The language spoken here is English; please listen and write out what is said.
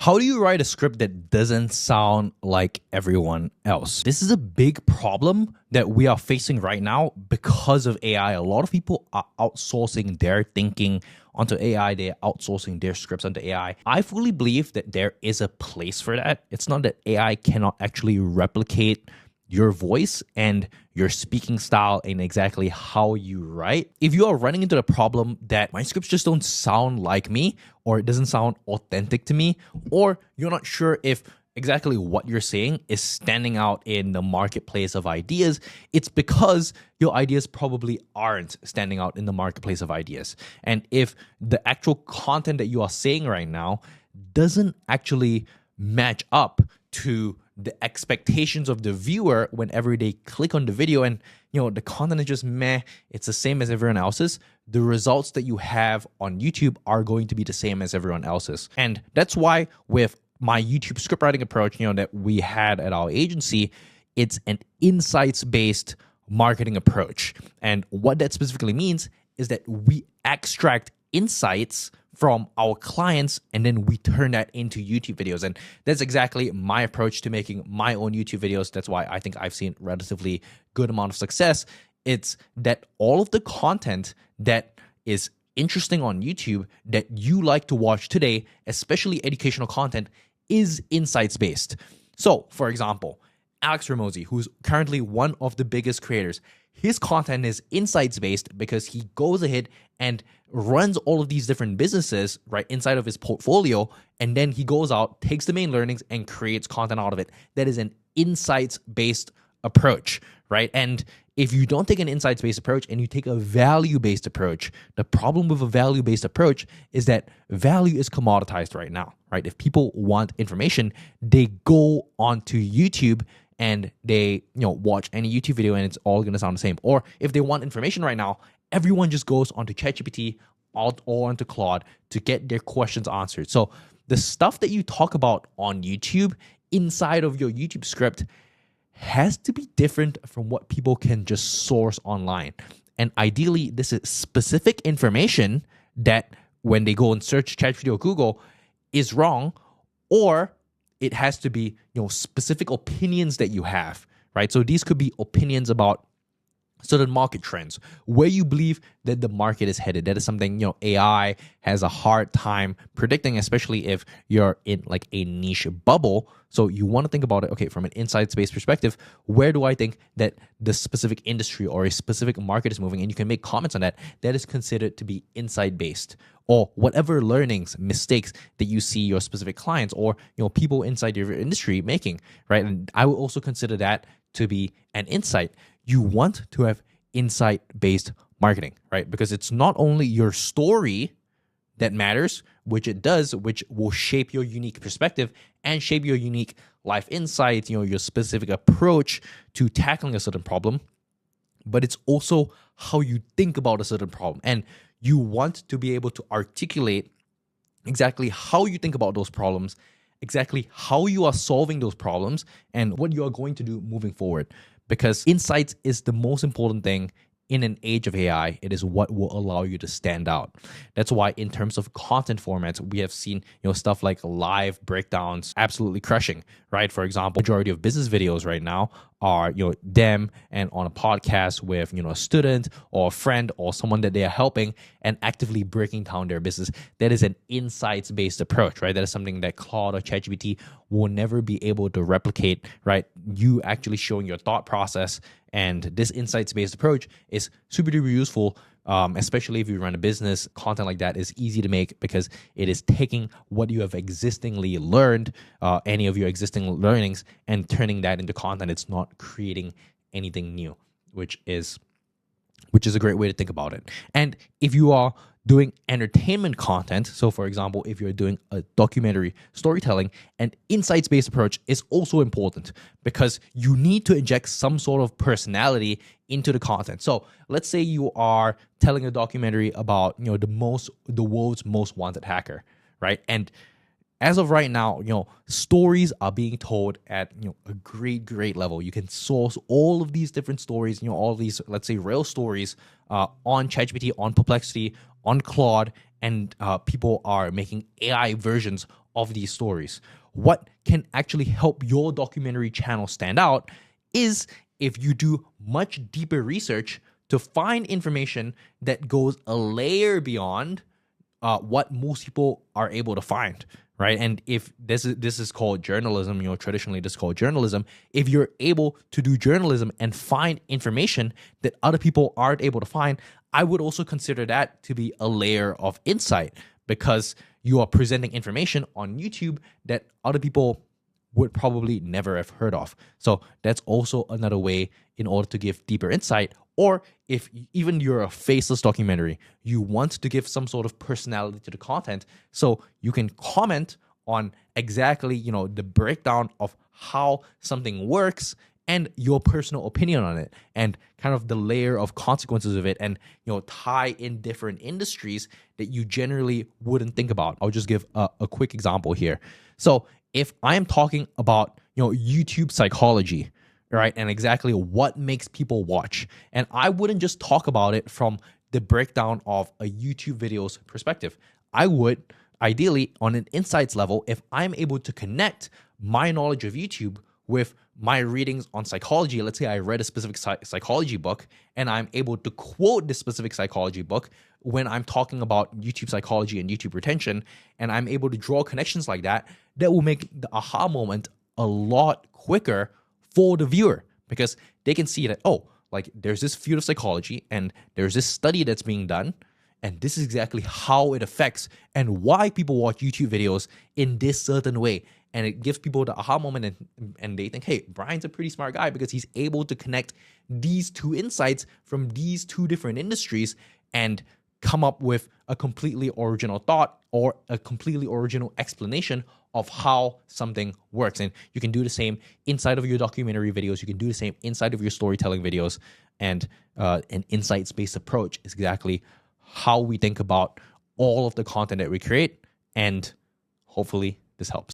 How do you write a script that doesn't sound like everyone else? This is a big problem that we are facing right now because of AI. A lot of people are outsourcing their thinking onto AI. They're outsourcing their scripts onto AI. I fully believe that there is a place for that. It's not that AI cannot actually replicate your voice and your speaking style and exactly how you write. If you are running into the problem that my scripts just don't sound like me, or it doesn't sound authentic to me, or you're not sure if exactly what you're saying is standing out in the marketplace of ideas, it's because your ideas probably aren't standing out in the marketplace of ideas. And if the actual content that you are saying right now doesn't actually match up to the expectations of the viewer whenever they click on the video, and the content is just meh, it's the same as everyone else's, the results that you have on YouTube are going to be the same as everyone else's. And that's why with my YouTube script writing approach, that we had at our agency, it's an insights-based marketing approach. And what that specifically means is that we extract insights from our clients and then we turn that into YouTube videos. And that's exactly my approach to making my own YouTube videos. That's why I think I've seen relatively good amount of success. It's that all of the content that is interesting on YouTube that you like to watch today, especially educational content, is insights based. So for example, Alex Hormozi, who's currently one of the biggest creators, his content is insights based because he goes ahead and runs all of these different businesses right inside of his portfolio, and then he goes out, takes the main learnings, and creates content out of it. That is an insights based approach, right? And if you don't take an insights based approach and you take a value based approach, the problem with a value based approach is that value is commoditized right now, right? If people want information, they go onto YouTube and they watch any YouTube video and it's all going to sound the same. Or if they want information right now, everyone just goes onto ChatGPT or onto Claude to get their questions answered. So the stuff that you talk about on YouTube inside of your YouTube script has to be different from what people can just source online. And ideally, this is specific information that when they go and search ChatGPT or Google is wrong, or it has to be specific opinions that you have, right? So these could be opinions about certain market trends, where you believe that the market is headed. That is something AI has a hard time predicting, especially if you're in like a niche bubble. So you want to think about it, okay, from an insights-based perspective, where do I think that the specific industry or a specific market is moving? And you can make comments on that. That is considered to be insight-based. Or whatever learnings, mistakes that you see your specific clients or people inside your industry making, right? And I would also consider that to be an insight. You want to have insight-based marketing, right? Because it's not only your story that matters, which it does, which will shape your unique perspective and shape your unique life insights, your specific approach to tackling a certain problem, but it's also how you think about a certain problem. And you want to be able to articulate exactly how you think about those problems, exactly how you are solving those problems, and what you are going to do moving forward. Because insights is the most important thing in an age of AI. It is what will allow you to stand out. That's why in terms of content formats, we have seen stuff like live breakdowns absolutely crushing, right? For example, majority of business videos right now are them and on a podcast with a student or a friend or someone that they are helping and actively breaking down their business. That is an insights-based approach, right? That is something that Claude or ChatGPT will never be able to replicate, right? You actually showing your thought process, and this insights-based approach is super duper useful, especially if you run a business. Content like that is easy to make because it is taking what you have existingly learned, any of your existing learnings, and turning that into content. It's not creating anything new, which is a great way to think about it. And if you are doing entertainment content, so for example, if you're doing a documentary storytelling, an insights-based approach is also important because you need to inject some sort of personality into the content. So let's say you are telling a documentary about the world's most wanted hacker, right? And as of right now, stories are being told at a great level. You can source all of these different stories, all these, let's say, real stories on ChatGPT, on Perplexity, on Claude, and people are making AI versions of these stories. What can actually help your documentary channel stand out is if you do much deeper research to find information that goes a layer beyond what most people are able to find, right? And if this is called journalism, traditionally this is called journalism. If you're able to do journalism and find information that other people aren't able to find, I would also consider that to be a layer of insight, because you are presenting information on YouTube that other people would probably never have heard of. So that's also another way in order to give deeper insight. Or if even you're a faceless documentary, you want to give some sort of personality to the content, so you can comment on exactly, the breakdown of how something works and your personal opinion on it, and kind of the layer of consequences of it, and tie in different industries that you generally wouldn't think about. I'll just give a quick example here. So if I'm talking about YouTube psychology, right, and exactly what makes people watch, and I wouldn't just talk about it from the breakdown of a YouTube video's perspective. I would ideally, on an insights level, if I'm able to connect my knowledge of YouTube with my readings on psychology. Let's say I read a specific psychology book and I'm able to quote this specific psychology book when I'm talking about YouTube psychology and YouTube retention, and I'm able to draw connections like that, that will make the aha moment a lot quicker for the viewer, because they can see that, there's this field of psychology and there's this study that's being done, and this is exactly how it affects and why people watch YouTube videos in this certain way. And it gives people the aha moment, and they think, hey, Brian's a pretty smart guy because he's able to connect these two insights from these two different industries and come up with a completely original thought or a completely original explanation of how something works. And you can do the same inside of your documentary videos. You can do the same inside of your storytelling videos. And an insights-based approach is exactly how we think about all of the content that we create. And hopefully this helps.